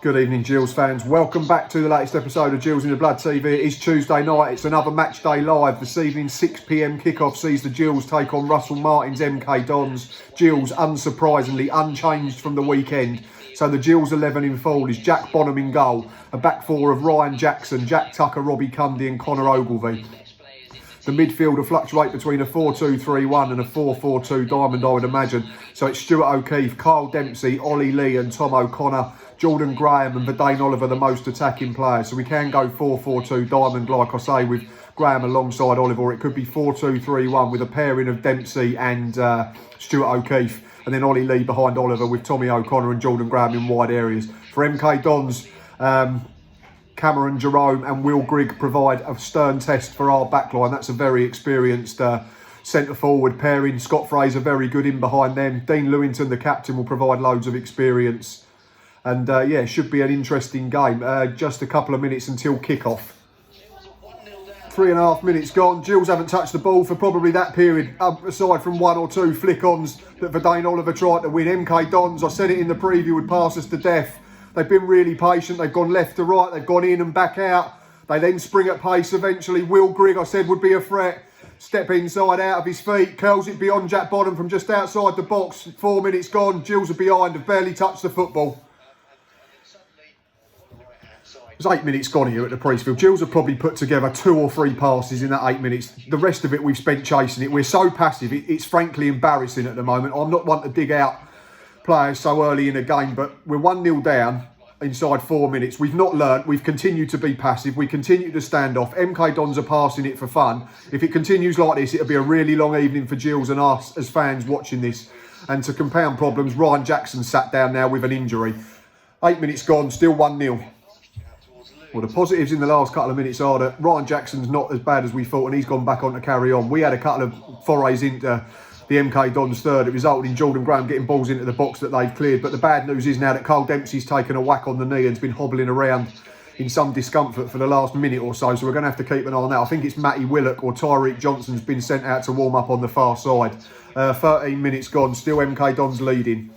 Good evening, Gills fans. Welcome back to the latest episode of Gills in the Blood TV. It is Tuesday night. It's another match day live. This evening, 6 p.m. kickoff sees the Gills take on Russell Martin's MK Dons. Gills, unsurprisingly, unchanged from the weekend. So the Gills 11 in full is Jack Bonham in goal, a back four of Ryan Jackson, Jack Tucker, Robbie Cundy and Connor Ogilvie. The midfield will fluctuate between a 4-2-3-1 and a 4-4-2 diamond, I would imagine. So it's Stuart O'Keefe, Kyle Dempsey, Ollie Lee and Tom O'Connor, Jordan Graham and Verdane Oliver the most attacking players. So we can go 4-4-2 diamond, like I say, with Graham alongside Oliver. Or it could be 4-2-3-1 with a pairing of Dempsey and Stuart O'Keefe. And then Ollie Lee behind Oliver with Tommy O'Connor and Jordan Graham in wide areas. For MK Dons, Cameron Jerome and Will Grigg provide a stern test for our backline. That's a very experienced centre forward pairing. Scott Fraser very good in behind them. Dean Lewington, the captain, will provide loads of experience. And yeah, it should be an interesting game. Just a couple of minutes until kick-off. 3.5 minutes gone. Gills haven't touched the ball for probably that period, aside from one or two flick-ons that Verdane Oliver tried to win. MK Dons, I said it in the preview, would pass us to death. They've been really patient. They've gone left to right. They've gone in and back out. They then spring at pace eventually. Will Grigg, I said, would be a threat. Step inside, out of his feet. Curls it beyond Jack Bonham from just outside the box. 4 minutes gone. Gills are behind. Have barely touched the football. There's 8 minutes gone here at the Priestfield. Gills have probably put together 2 or 3 passes in that 8 minutes. The rest of it we've spent chasing it. We're so passive. It's frankly embarrassing at the moment. I'm not one to dig out players so early in a game, but we're 1-0 down inside 4 minutes. We've not learnt. We've continued to be passive. We continue to stand off. MK Dons are passing it for fun. If it continues like this, it'll be a really long evening for Gills and us as fans watching this. And to compound problems, Ryan Jackson sat down now with an injury. 8 minutes gone, still 1-0. Well, the positives in the last couple of minutes are that Ryan Jackson's not as bad as we thought and he's gone back on to carry on. We had a couple of forays into the MK Dons third. It resulted in Jordan Graham getting balls into the box that they've cleared. But the bad news is now that Kyle Dempsey's taken a whack on the knee and's been hobbling around in some discomfort for the last minute or so. So we're going to have to keep an eye on that. I think it's Matty Willock or Tyreek Johnson's been sent out to warm up on the far side. 13 minutes gone, still MK Dons leading.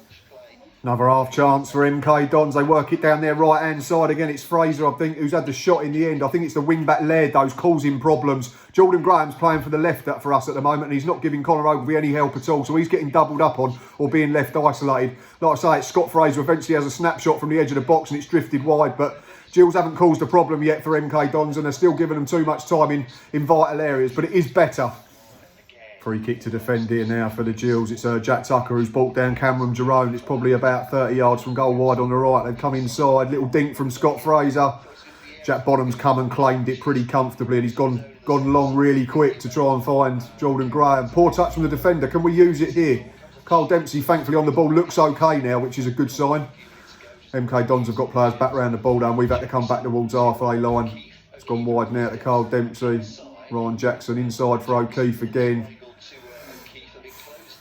Another half chance for MK Dons. They work it down their right-hand side. Again, it's Fraser, I think, who's had the shot in the end. I think it's the wing-back Laird, those causing problems. Jordan Graham's playing for the left for us at the moment, and he's not giving Connor Ogilvie any help at all. So he's getting doubled up on or being left isolated. Like I say, it's Scott Fraser eventually has a snapshot from the edge of the box and it's drifted wide. But Gills haven't caused a problem yet for MK Dons and they're still giving them too much time in vital areas. But it is better. Free kick to defend here now for the Gills. It's Jack Tucker who's brought down Cameron Jerome. It's probably about 30 yards from goal wide on the right. They've come inside. Little dink from Scott Fraser. Jack Bonham's come and claimed it pretty comfortably and he's gone long really quick to try and find Jordan Graham. Poor touch from the defender. Can we use it here? Kyle Dempsey, thankfully on the ball, looks okay now, which is a good sign. MK Dons have got players back round the ball down. We've had to come back towards halfway line. It's gone wide now to Kyle Dempsey. Ryan Jackson inside for O'Keefe again.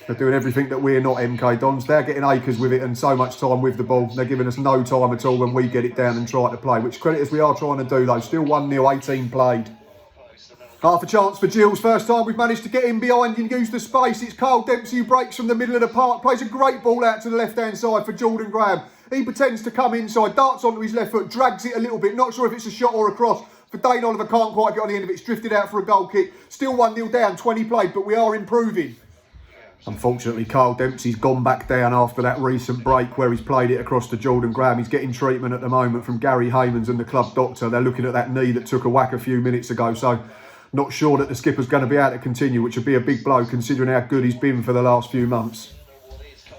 They're doing everything that we're not, MK Dons. They're getting acres with it and so much time with the ball. They're giving us no time at all when we get it down and try to play, which credit as we are trying to do though. Still 1-0, 18 played. Half a chance for Gills. First time we've managed to get in behind and use the space. It's Kyle Dempsey who breaks from the middle of the park, plays a great ball out to the left-hand side for Jordan Graham. He pretends to come inside, darts onto his left foot, drags it a little bit. Not sure if it's a shot or a cross. Verdane Oliver can't quite get on the end of it. It's drifted out for a goal kick. Still 1-0 down, 20 played, but we are improving. Unfortunately, Kyle Dempsey's gone back down after that recent break where he's played it across to Jordan Graham. He's getting treatment at the moment from Gary Haymans and the club doctor. They're looking at that knee that took a whack a few minutes ago. So not sure that the skipper's going to be able to continue, which would be a big blow considering how good he's been for the last few months.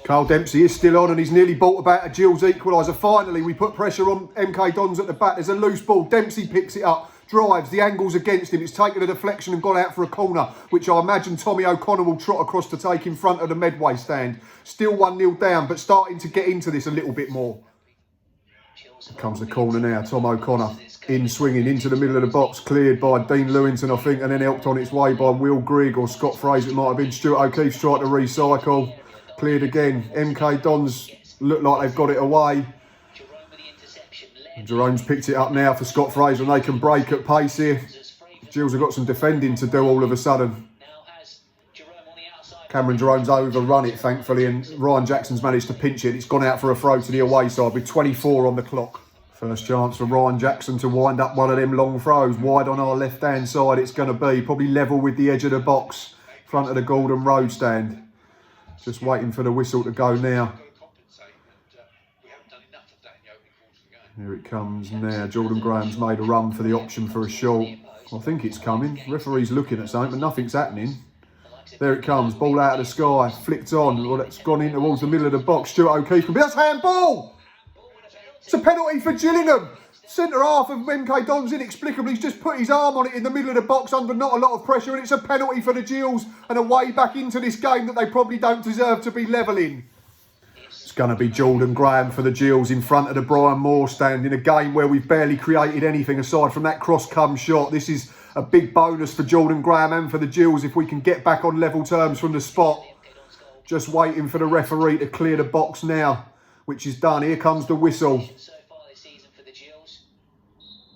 Kyle Dempsey is still on and he's nearly brought about a Gills equaliser. Finally, we put pressure on MK Dons at the back. There's a loose ball. Dempsey picks it up. Drives, the angle's against him, it's taken a deflection and gone out for a corner, which I imagine Tommy O'Connor will trot across to take in front of the Medway stand. Still 1-0 down, but starting to get into this a little bit more. Here comes the corner now, Tom O'Connor in swinging into the middle of the box, cleared by Dean Lewington, I think, and then helped on its way by Will Grigg or Scott Fraser. It might have been Stuart O'Keefe's tried to recycle. Cleared again. MK Dons look like they've got it away. Jerome's picked it up now for Scott Fraser and they can break at pace here. Gills have got some defending to do all of a sudden. Cameron Jerome's overrun it, thankfully, and Ryan Jackson's managed to pinch it. It's gone out for a throw to the away side with 24 on the clock. First chance for Ryan Jackson to wind up one of them long throws. Wide on our left-hand side it's going to be. Probably level with the edge of the box, front of the Gordon Road stand. Just waiting for the whistle to go now. Here it comes now. Jordan Graham's made a run for the option for a short. I think it's coming. Referee's looking at something, but nothing's happening. There it comes, ball out of the sky, flicked on. Well, it's gone in towards the middle of the box. Stuart O'Keefe can be. That's handball! It's a penalty for Gillingham. Centre half of MK Dons inexplicably he's just put his arm on it in the middle of the box under not a lot of pressure, and it's a penalty for the Gills and a way back into this game that they probably don't deserve to be levelling. It's going to be Jordan Graham for the Gills in front of the Brian Moore stand in a game where we've barely created anything aside from that cross-come shot. This is a big bonus for Jordan Graham and for the Gills if we can get back on level terms from the spot. Just waiting for the referee to clear the box now, which is done. Here comes the whistle.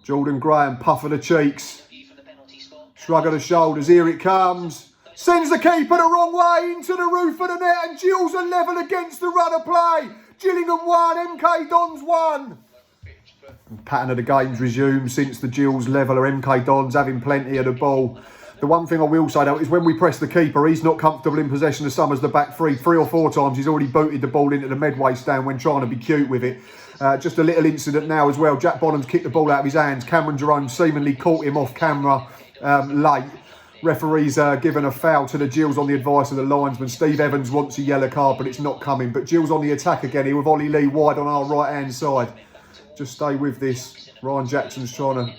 Jordan Graham, puff of the cheeks, shrug of the shoulders, here it comes. Sends the keeper the wrong way into the roof of the net, and Gills are level against the run of play. Gillingham 1, MK Dons 1. Pattern of the game's resumed since the Gills leveller. MK Dons having plenty of the ball. The one thing I will say though is when we press the keeper, he's not comfortable in possession of some as the back three. 3 or 4 times he's already booted the ball into the Medway stand when trying to be cute with it. Just a little incident now as well. Jack Bonham's kicked the ball out of his hands. Cameron Jerome seemingly caught him off camera late. Referee's given a foul to the Gills on the advice of the linesman. Steve Evans wants a yellow card, but it's not coming. But Gills on the attack again here with Ollie Lee wide on our right-hand side. Just stay with this. Ryan Jackson's trying to...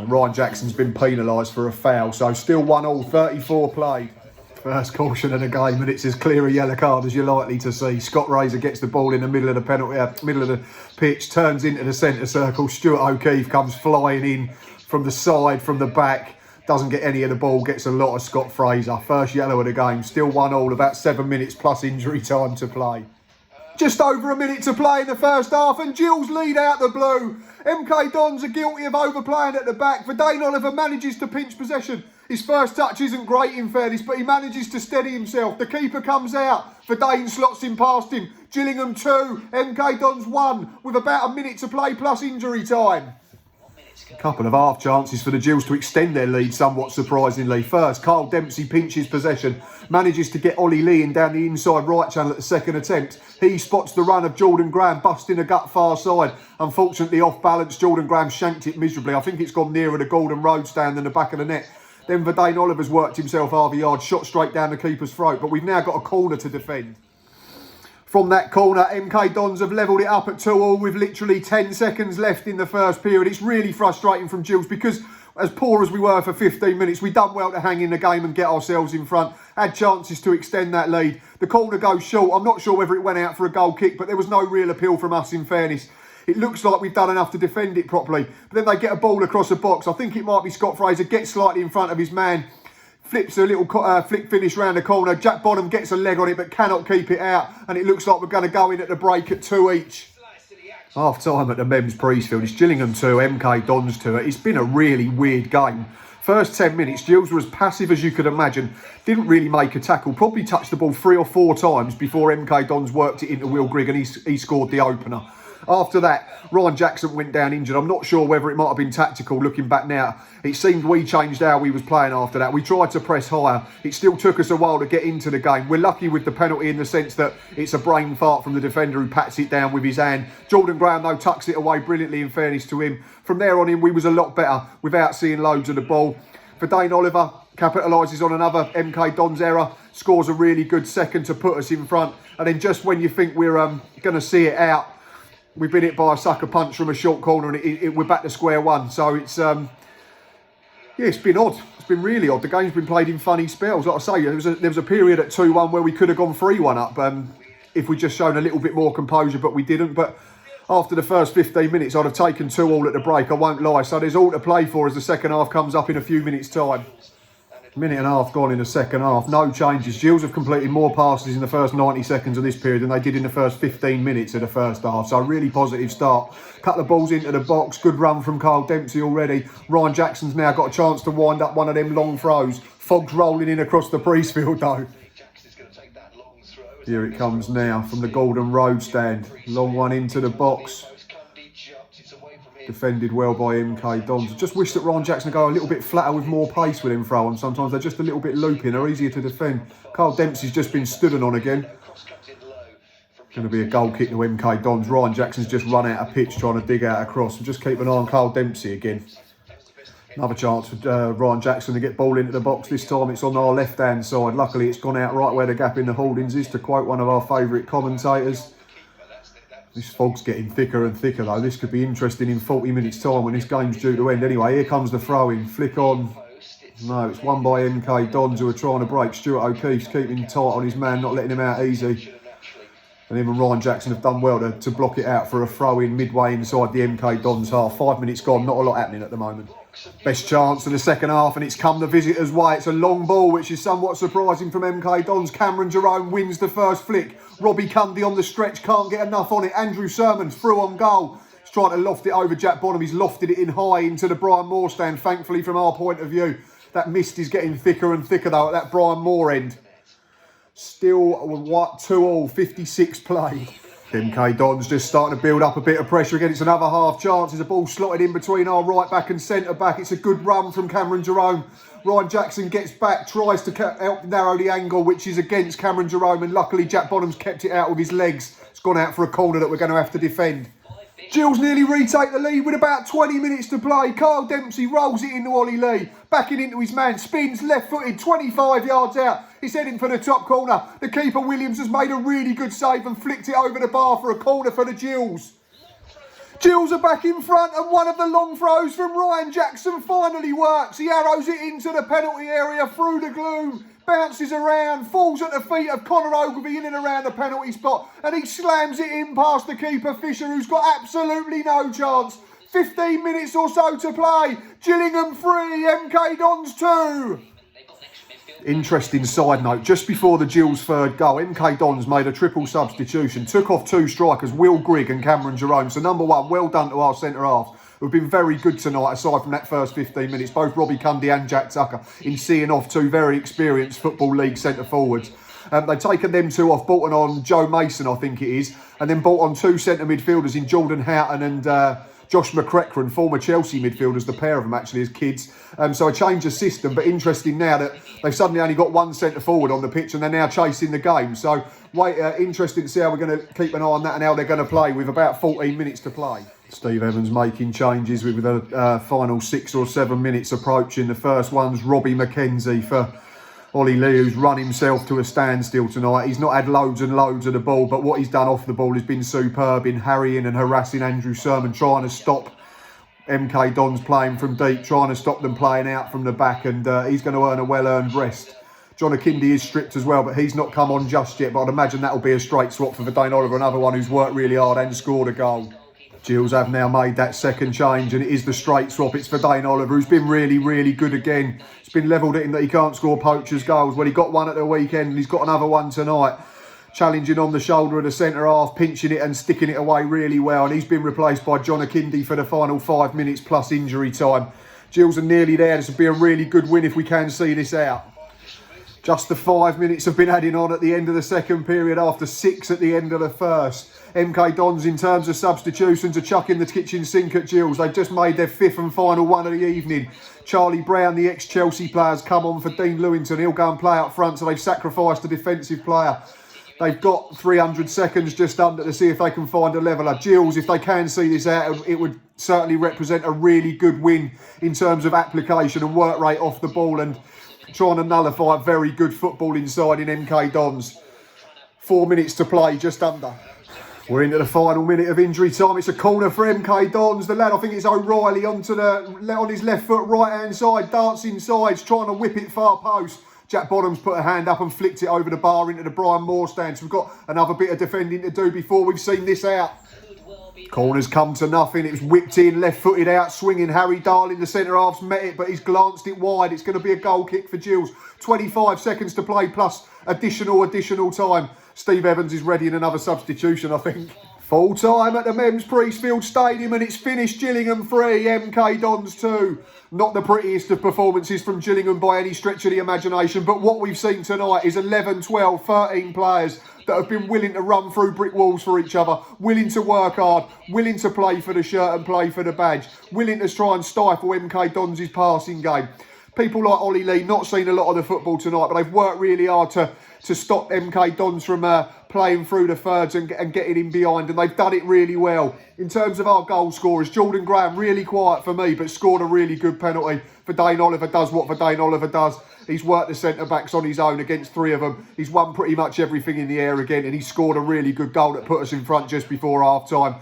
Ryan Jackson's been penalised for a foul. So still 1-1, 34 played. First caution of the game, and it's as clear a yellow card as you're likely to see. Scott Razor gets the ball in the middle of the penalty, middle of the pitch, turns into the centre circle. Stuart O'Keefe comes flying in from the side, from the back. Doesn't get any of the ball, gets a lot of Scott Fraser. First yellow of the game, still 1-1, about 7 minutes plus injury time to play. Just over a minute to play in the first half, and Gills lead out the blue. MK Dons are guilty of overplaying at the back. Verdane Oliver manages to pinch possession. His first touch isn't great in fairness, but he manages to steady himself. The keeper comes out. Verdane slots him past him. Gillingham 2, MK Dons 1, with about a minute to play plus injury time. A couple of half chances for the Gills to extend their lead somewhat surprisingly. First, Carl Dempsey pinches possession, manages to get Ollie Lee in down the inside right channel at the second attempt. He spots the run of Jordan Graham, busting a gut far side. Unfortunately, off balance, Jordan Graham shanked it miserably. I think it's gone nearer the Gordon Road stand than the back of the net. Then Verdane Oliver's worked himself half a yard, shot straight down the keeper's throat. But we've now got a corner to defend. From that corner, MK Dons have levelled it up at 2-2 with literally 10 seconds left in the first period. It's really frustrating from Gills because as poor as we were for 15 minutes, we done well to hang in the game and get ourselves in front. Had chances to extend that lead. The corner goes short. I'm not sure whether it went out for a goal kick, but there was no real appeal from us in fairness. It looks like we've done enough to defend it properly. But then they get a ball across the box. I think it might be Scott Fraser, gets slightly in front of his man. Flips a little flick finish round the corner. Jack Bonham gets a leg on it but cannot keep it out. And it looks like we're going to go in at the break at 2 each. Half time at the Mems Priestfield. It's Gillingham 2, MK Dons 2. It's been a really weird game. First 10 minutes, Gills were as passive as you could imagine. Didn't really make a tackle. Probably touched the ball 3 or 4 times before MK Dons worked it into Will Grigg and he scored the opener. After that, Ryan Jackson went down injured. I'm not sure whether it might have been tactical looking back now. It seemed we changed how we was playing after that. We tried to press higher. It still took us a while to get into the game. We're lucky with the penalty in the sense that it's a brain fart from the defender who pats it down with his hand. Jordan Graham, though, tucks it away brilliantly in fairness to him. From there on in, we was a lot better without seeing loads of the ball. Verdane Oliver capitalises on another MK Dons error, scores a really good second to put us in front. And then just when you think we're going to see it out, we've been hit by a sucker punch from a short corner and we're back to square one. So it's, yeah, it's been odd. It's been really odd. The game's been played in funny spells. Like I say, there was a period at 2-1 where we could have gone 3-1 up if we'd just shown a little bit more composure, but we didn't. But after the first 15 minutes, I'd have taken 2-2 at the break, I won't lie. So there's all to play for as the second half comes up in a few minutes' time. Minute and a half gone in the second half, no changes. Gills have completed more passes in the first 90 seconds of this period than they did in the first 15 minutes of the first half. So a really positive start. Couple of balls into the box, good run from Carl Dempsey already. Ryan Jackson's now got a chance to wind up one of them long throws. Fog's rolling in across the Priestfield though. Here it comes now from the Gordon Road stand. Long one into the box. Defended well by MK Dons. Just wish that Ryan Jackson would go a little bit flatter with more pace with him throw-ons. Sometimes they're just a little bit looping. They're easier to defend. Carl Dempsey's just been stood on again. Going to be a goal kick to MK Dons. Ryan Jackson's just run out of pitch trying to dig out across. And just keep an eye on Carl Dempsey again. Another chance for Ryan Jackson to get ball into the box. This time it's on our left-hand side. Luckily it's gone out right where the gap in the holdings is, to quote one of our favourite commentators. This fog's getting thicker and thicker though. This could be interesting in 40 minutes time when this game's due to end. Anyway, here comes the throw-in. Flick on. No, it's won by MK Dons, who are trying to break. Stuart O'Keefe's keeping tight on his man, not letting him out easy. And him and Ryan Jackson have done well to block it out for a throw-in midway inside the MK Dons half. 5 minutes gone, not a lot happening at the moment. Best chance of the second half, and it's come the visitors' way. It's a long ball, which is somewhat surprising from MK Dons. Cameron Jerome wins the first flick. Robbie Cundy on the stretch, can't get enough on it. Andrew Sermon's through on goal. He's trying to loft it over Jack Bonham. He's lofted it in high into the Brian Moore stand, thankfully from our point of view. That mist is getting thicker and thicker though at that Brian Moore end. Still 2-2, 56 play. MK Dons just starting to build up a bit of pressure again. It's another half chance. There's a ball slotted in between our right back and centre back. It's a good run from Cameron Jerome. Ryan Jackson gets back, tries to help narrow the angle, which is against Cameron Jerome, and luckily Jack Bonham's kept it out with his legs. It's gone out for a corner that we're going to have to defend. Gills nearly retake the lead with about 20 minutes to play. Carl Dempsey rolls it into Ollie Lee, backing into his man, spins left-footed, 25 yards out. He's heading for the top corner. The keeper, Williams, has made a really good save and flicked it over the bar for a corner for the Gills. Gills are back in front, and one of the long throws from Ryan Jackson finally works. He arrows it into the penalty area through the gloom. Bounces around, falls at the feet of Conor Ogilvie in and around the penalty spot, and he slams it in past the keeper Fisher, who's got absolutely no chance. 15 minutes or so to play. Gillingham 3, MK Dons 2. Interesting side note, just before the Gills' third goal, MK Dons made a triple substitution, took off two strikers, Will Grigg and Cameron Jerome. So number one, well done to our centre half, who've been very good tonight aside from that first 15 minutes, both Robbie Cundy and Jack Tucker, in seeing off two very experienced Football League centre forwards. They've taken them two off, brought on Joe Mason, I think it is, and then brought on two centre midfielders in Jordan Houghton and Josh McCracken, former Chelsea midfielders, the pair of them actually as kids. So a change of system, but interesting now that they've suddenly only got one centre forward on the pitch and they're now chasing the game. So interesting to see how we're going to keep an eye on that and how they're going to play with about 14 minutes to play. Steve Evans making changes with the final 6 or 7 minutes approaching. The first one's Robbie McKenzie for Ollie Lee, who's run himself to a standstill tonight. He's not had loads and loads of the ball, but what he's done off the ball has been superb in harrying and harassing Andrew Sermon, trying to stop MK Dons playing from deep, trying to stop them playing out from the back, and he's going to earn a well-earned rest. John Akindi is stripped as well, but he's not come on just yet, but I'd imagine that'll be a straight swap for Verdane Oliver, another one who's worked really hard and scored a goal. Gills have now made that second change, and it is the straight swap. It's Verdane Oliver, who's been really, really good again. It's been levelled at him that he can't score poachers' goals. Well, he got one at the weekend, and he's got another one tonight. Challenging on the shoulder of the centre half, pinching it and sticking it away really well. And he's been replaced by John Akindi for the final 5 minutes plus injury time. Gills are nearly there. This would be a really good win if we can see this out. Just the 5 minutes have been adding on at the end of the second period after 6 at the end of the first. MK Dons, in terms of substitutions, are chucking the kitchen sink at Gills. They've just made their 5th and final one of the evening. Charlie Brown, the ex-Chelsea player, has come on for Dean Lewington. He'll go and play up front, so they've sacrificed a defensive player. They've got 300 seconds just under to see if they can find a leveller. Gills, if they can see this out, it would certainly represent a really good win in terms of application and work rate off the ball and trying to nullify very good football inside in MK Dons. 4 minutes to play, just under. We're into the final minute of injury time. It's a corner for MK Dons. The lad, I think it's O'Reilly, on his left foot, right-hand side, dancing sides, trying to whip it far post. Jack Bottom's put a hand up and flicked it over the bar into the Brian Moore stand. So we've got another bit of defending to do before we've seen this out. Corner's come to nothing. It was whipped in, left-footed out, swinging. Harry Darling, the centre-half's met it, but he's glanced it wide. It's going to be a goal kick for Gills. 25 seconds to play plus additional time. Steve Evans is ready in another substitution, I think. Full time at the Mems Priestfield Stadium, and it's finished. Gillingham 3, MK Dons 2. Not the prettiest of performances from Gillingham by any stretch of the imagination, but what we've seen tonight is 11, 12, 13 players that have been willing to run through brick walls for each other, willing to work hard, willing to play for the shirt and play for the badge, willing to try and stifle MK Dons' passing game. People like Ollie Lee, not seen a lot of the football tonight, but they've worked really hard to stop MK Dons from playing through the thirds and getting in behind, and they've done it really well. In terms of our goal scorers, Jordan Graham, really quiet for me, but scored a really good penalty. Verdane Oliver does what Verdane Oliver does. He's worked the centre-backs on his own against 3 of them. He's won pretty much everything in the air again, and he scored a really good goal that put us in front just before half-time,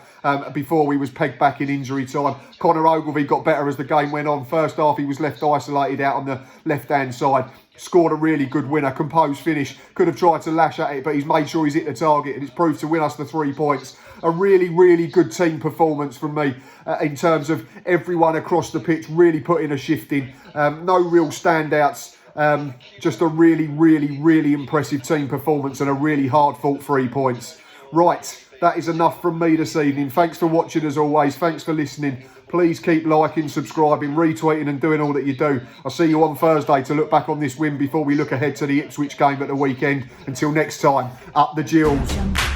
before we was pegged back in injury time. Connor Ogilvie got better as the game went on. First half, he was left isolated out on the left-hand side. Scored a really good winner, composed finish. Could have tried to lash at it, but he's made sure he's hit the target, and it's proved to win us the 3 points. A really, really good team performance from me in terms of everyone across the pitch really putting a shift in. No real standouts. Just a really, really, really impressive team performance and a really hard-fought 3 points. Right, that is enough from me this evening. Thanks for watching as always. Thanks for listening. Please keep liking, subscribing, retweeting and doing all that you do. I'll see you on Thursday to look back on this win before we look ahead to the Ipswich game at the weekend. Until next time, up the Gills.